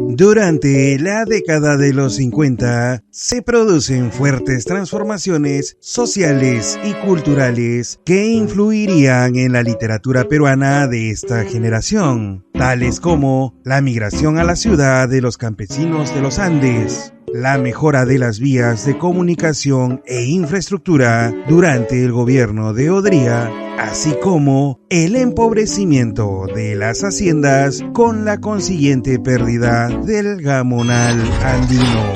Durante la década de los 50 se producen fuertes transformaciones sociales y culturales que influirían en la literatura peruana de esta generación, tales como la migración a la ciudad de los campesinos de los Andes, la mejora de las vías de comunicación e infraestructura durante el gobierno de Odría, así como el empobrecimiento de las haciendas con la consiguiente pérdida del gamonal andino.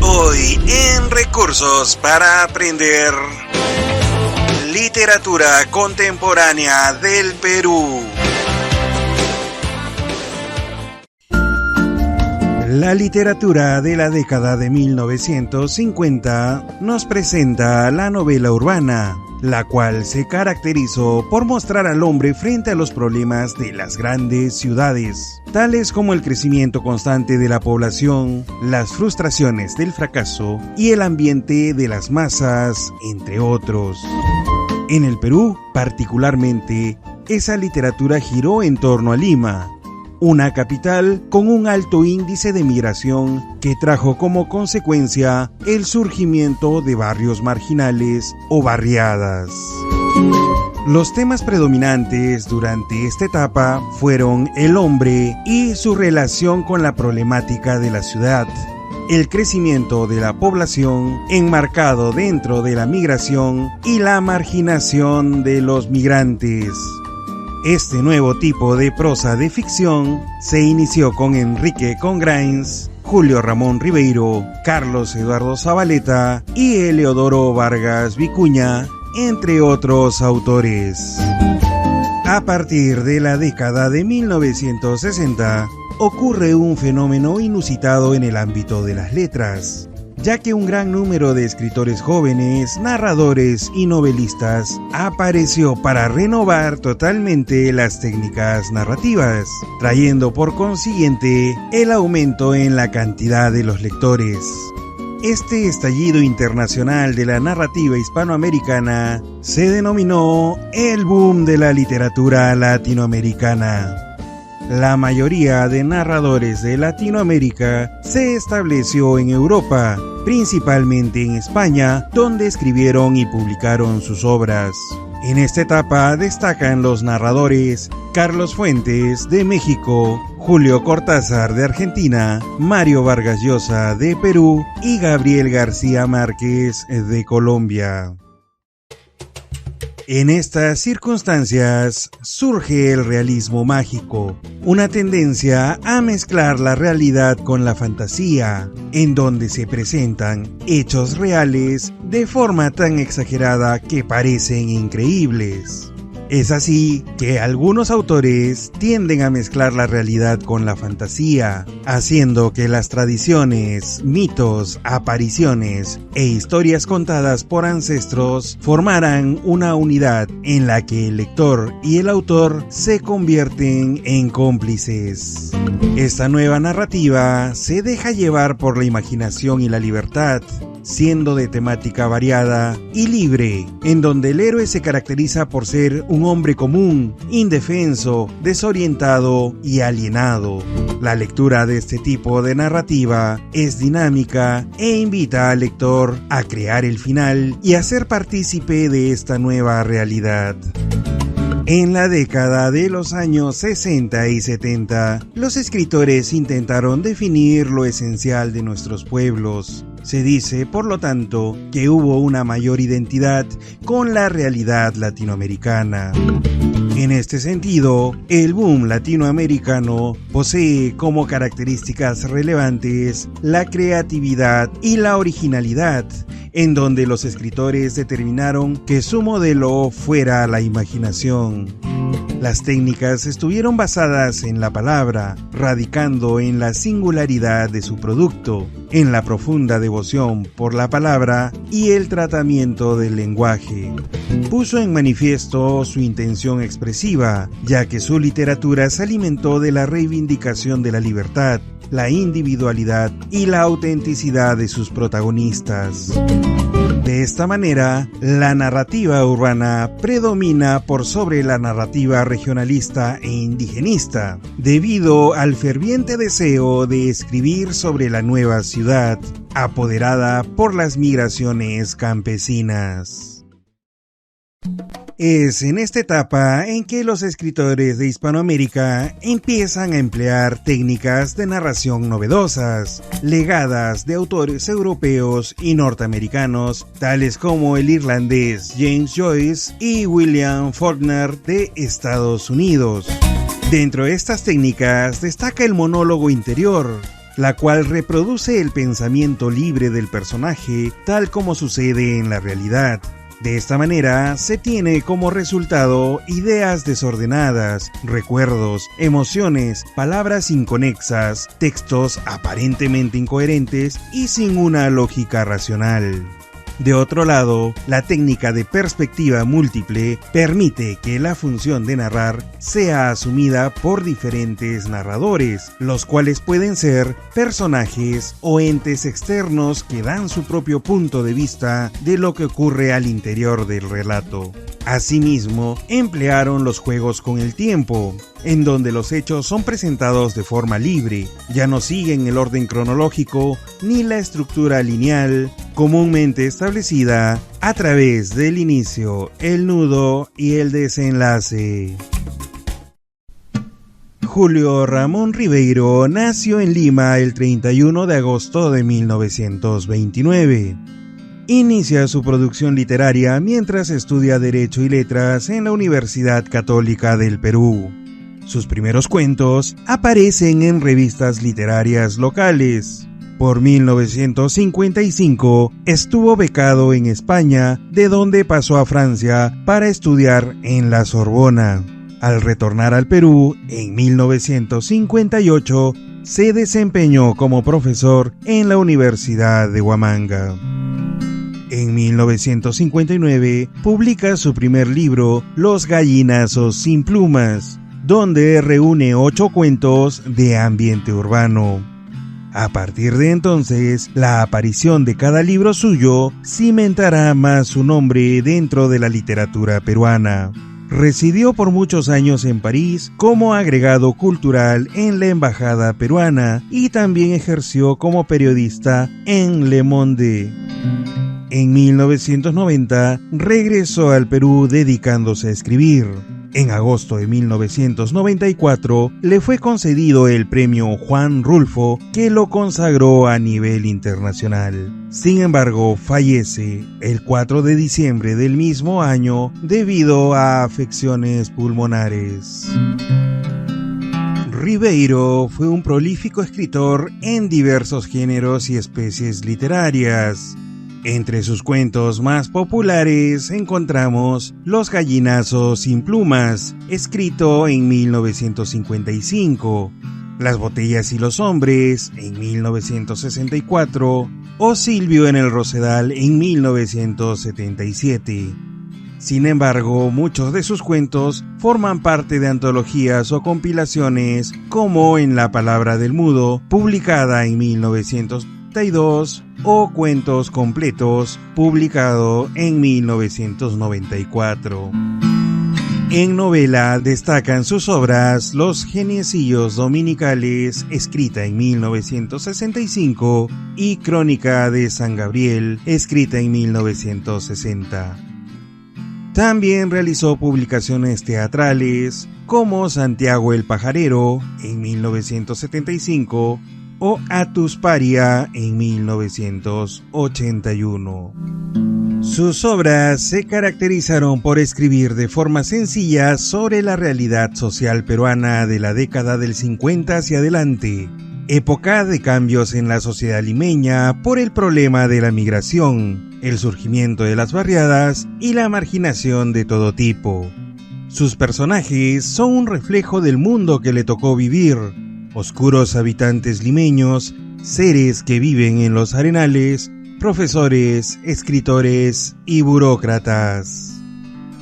Hoy en Recursos para Aprender, literatura contemporánea del Perú. La literatura de la década de 1950 nos presenta la novela urbana, la cual se caracterizó por mostrar al hombre frente a los problemas de las grandes ciudades, tales como el crecimiento constante de la población, las frustraciones del fracaso y el ambiente de las masas, entre otros. En el Perú, particularmente, esa literatura giró en torno a Lima, una capital con un alto índice de migración que trajo como consecuencia el surgimiento de barrios marginales o barriadas. Los temas predominantes durante esta etapa fueron el hombre y su relación con la problemática de la ciudad, el crecimiento de la población enmarcado dentro de la migración y la marginación de los migrantes. Este nuevo tipo de prosa de ficción se inició con Enrique Congrains, Julio Ramón Ribeiro, Carlos Eduardo Zabaleta y Eleodoro Vargas Vicuña, entre otros autores. A partir de la década de 1960, ocurre un fenómeno inusitado en el ámbito de las letras, ya que un gran número de escritores jóvenes, narradores y novelistas apareció para renovar totalmente las técnicas narrativas, trayendo por consiguiente el aumento en la cantidad de los lectores. Este estallido internacional de la narrativa hispanoamericana se denominó el boom de la literatura latinoamericana. La mayoría de narradores de Latinoamérica se estableció en Europa, principalmente en España, donde escribieron y publicaron sus obras. En esta etapa destacan los narradores Carlos Fuentes de México, Julio Cortázar de Argentina, Mario Vargas Llosa de Perú y Gabriel García Márquez de Colombia. En estas circunstancias surge el realismo mágico, una tendencia a mezclar la realidad con la fantasía, en donde se presentan hechos reales de forma tan exagerada que parecen increíbles. Es así que algunos autores tienden a mezclar la realidad con la fantasía, haciendo que las tradiciones, mitos, apariciones e historias contadas por ancestros formaran una unidad en la que el lector y el autor se convierten en cómplices. Esta nueva narrativa se deja llevar por la imaginación y la libertad, siendo de temática variada y libre, en donde el héroe se caracteriza por ser un hombre común, indefenso, desorientado y alienado. La lectura de este tipo de narrativa es dinámica e invita al lector a crear el final y a ser partícipe de esta nueva realidad. En la década de los años 60 y 70, los escritores intentaron definir lo esencial de nuestros pueblos. Se dice, por lo tanto, que hubo una mayor identidad con la realidad latinoamericana. En este sentido, el boom latinoamericano posee como características relevantes la creatividad y la originalidad, en donde los escritores determinaron que su modelo fuera la imaginación. Las técnicas estuvieron basadas en la palabra, radicando en la singularidad de su producto, en la profunda devoción por la palabra y el tratamiento del lenguaje. Puso en manifiesto su intención expresiva, ya que su literatura se alimentó de la reivindicación de la libertad, la individualidad y la autenticidad de sus protagonistas. De esta manera, la narrativa urbana predomina por sobre la narrativa regionalista e indigenista, debido al ferviente deseo de escribir sobre la nueva ciudad, apoderada por las migraciones campesinas. Es en esta etapa en que los escritores de Hispanoamérica empiezan a emplear técnicas de narración novedosas, legadas de autores europeos y norteamericanos, tales como el irlandés James Joyce y William Faulkner de Estados Unidos. Dentro de estas técnicas destaca el monólogo interior, la cual reproduce el pensamiento libre del personaje tal como sucede en la realidad. De esta manera, se tiene como resultado ideas desordenadas, recuerdos, emociones, palabras inconexas, textos aparentemente incoherentes y sin una lógica racional. De otro lado, la técnica de perspectiva múltiple permite que la función de narrar sea asumida por diferentes narradores, los cuales pueden ser personajes o entes externos que dan su propio punto de vista de lo que ocurre al interior del relato. Asimismo, emplearon los juegos con el tiempo, en donde los hechos son presentados de forma libre, ya no siguen el orden cronológico ni la estructura lineal comúnmente establecida a través del inicio, el nudo y el desenlace. Julio Ramón Ribeiro nació en Lima el 31 de agosto de 1929. Inicia su producción literaria mientras estudia Derecho y Letras en la Universidad Católica del Perú. Sus primeros cuentos aparecen en revistas literarias locales. Por 1955 estuvo becado en España, de donde pasó a Francia para estudiar en la Sorbona. Al retornar al Perú, en 1958, se desempeñó como profesor en la Universidad de Huamanga. En 1959 publica su primer libro, Los gallinazos sin plumas, donde reúne 8 cuentos de ambiente urbano. A partir de entonces, la aparición de cada libro suyo cimentará más su nombre dentro de la literatura peruana. Residió por muchos años en París como agregado cultural en la embajada peruana y también ejerció como periodista en Le Monde. En 1990 regresó al Perú dedicándose a escribir. En agosto de 1994 le fue concedido el premio Juan Rulfo, que lo consagró a nivel internacional. Sin embargo, fallece el 4 de diciembre del mismo año debido a afecciones pulmonares. Ribeiro fue un prolífico escritor en diversos géneros y especies literarias. Entre sus cuentos más populares encontramos Los gallinazos sin plumas, escrito en 1955, Las botellas y los hombres, en 1964, o Silvio en el Rosedal, en 1977. Sin embargo, muchos de sus cuentos forman parte de antologías o compilaciones, como En la palabra del mudo, publicada en 1992, o Cuentos completos, publicado en 1994. En novela destacan sus obras Los geniecillos dominicales, escrita en 1965, y Crónica de San Gabriel, escrita en 1960. También realizó publicaciones teatrales como Santiago el Pajarero en 1975 o Atusparia en 1981. Sus obras se caracterizaron por escribir de forma sencilla sobre la realidad social peruana de la década del 50 hacia adelante, época de cambios en la sociedad limeña por el problema de la migración, el surgimiento de las barriadas y la marginación de todo tipo. Sus personajes son un reflejo del mundo que le tocó vivir: oscuros habitantes limeños, seres que viven en los arenales, profesores, escritores y burócratas.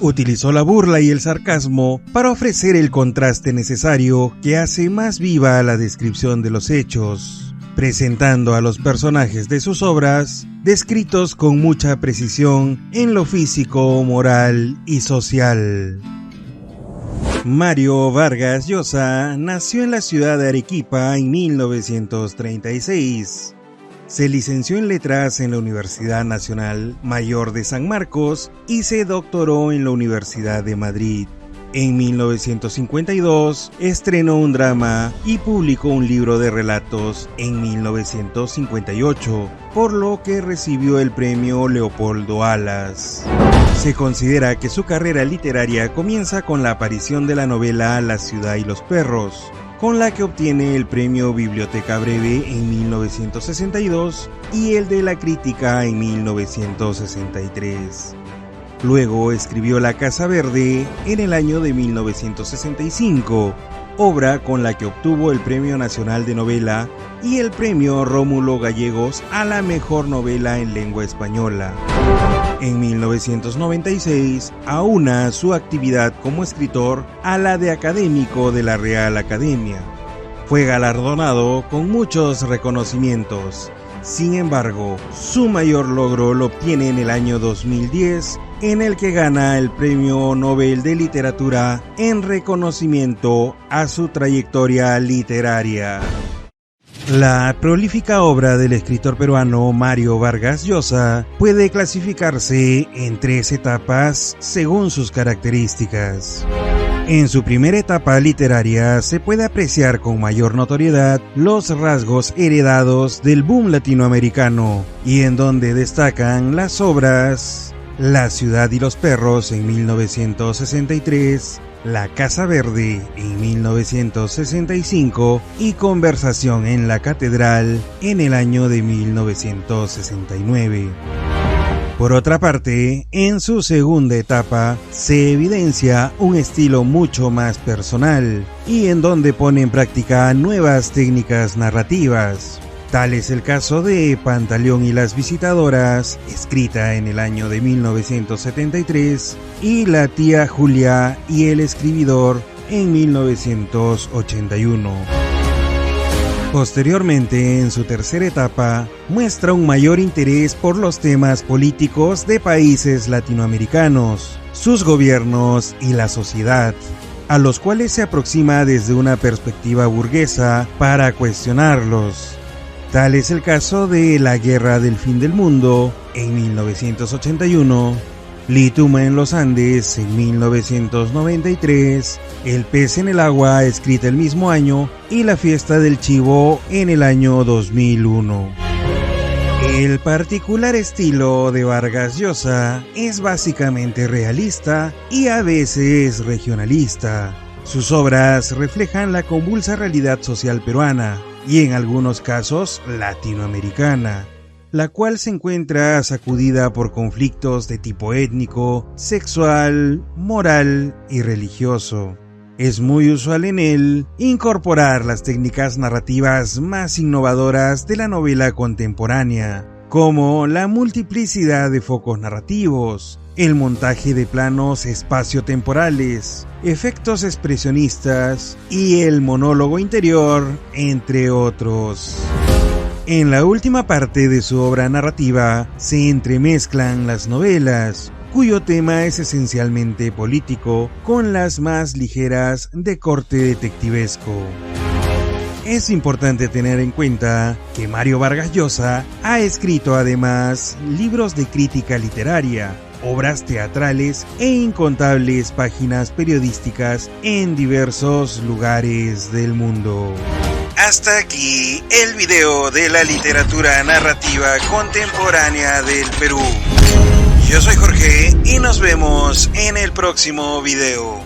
Utilizó la burla y el sarcasmo para ofrecer el contraste necesario que hace más viva la descripción de los hechos, presentando a los personajes de sus obras descritos con mucha precisión en lo físico, moral y social. Mario Vargas Llosa nació en la ciudad de Arequipa en 1936. Se licenció en Letras en la Universidad Nacional Mayor de San Marcos y se doctoró en la Universidad de Madrid. En 1952 estrenó un drama y publicó un libro de relatos en 1958, por lo que recibió el premio Leopoldo Alas. Se considera que su carrera literaria comienza con la aparición de la novela La ciudad y los perros, con la que obtiene el premio Biblioteca Breve en 1962 y el de la Crítica en 1963. Luego escribió La Casa Verde en el año de 1965, obra con la que obtuvo el Premio Nacional de Novela y el Premio Rómulo Gallegos a la mejor novela en lengua española. En 1996 aúna su actividad como escritor a la de académico de la Real Academia. Fue galardonado con muchos reconocimientos. Sin embargo, su mayor logro lo obtiene en el año 2010, en el que gana el Premio Nobel de Literatura en reconocimiento a su trayectoria literaria. La prolífica obra del escritor peruano Mario Vargas Llosa puede clasificarse en 3 etapas según sus características. En su primera etapa literaria se puede apreciar con mayor notoriedad los rasgos heredados del boom latinoamericano y en donde destacan las obras La ciudad y los perros en 1963, La Casa Verde en 1965 y Conversación en la Catedral en el año de 1969. Por otra parte, en su segunda etapa se evidencia un estilo mucho más personal y en donde pone en práctica nuevas técnicas narrativas. Tal es el caso de Pantaleón y las visitadoras, escrita en el año de 1973, y La tía Julia y el escribidor en 1981. Posteriormente, en su tercera etapa, muestra un mayor interés por los temas políticos de países latinoamericanos, sus gobiernos y la sociedad, a los cuales se aproxima desde una perspectiva burguesa para cuestionarlos. Tal es el caso de La guerra del fin del mundo en 1981, Lituma en los Andes en 1993, El pez en el agua escrita el mismo año y La fiesta del chivo en el año 2001. El particular estilo de Vargas Llosa es básicamente realista y a veces regionalista. Sus obras reflejan la convulsa realidad social peruana y en algunos casos latinoamericana, la cual se encuentra sacudida por conflictos de tipo étnico, sexual, moral y religioso. Es muy usual en él incorporar las técnicas narrativas más innovadoras de la novela contemporánea, como la multiplicidad de focos narrativos, el montaje de planos espaciotemporales, efectos expresionistas y el monólogo interior, entre otros. En la última parte de su obra narrativa se entremezclan las novelas, cuyo tema es esencialmente político, con las más ligeras de corte detectivesco. Es importante tener en cuenta que Mario Vargas Llosa ha escrito además libros de crítica literaria, obras teatrales e incontables páginas periodísticas en diversos lugares del mundo. Hasta aquí el video de la literatura narrativa contemporánea del Perú. Yo soy Jorge y nos vemos en el próximo video.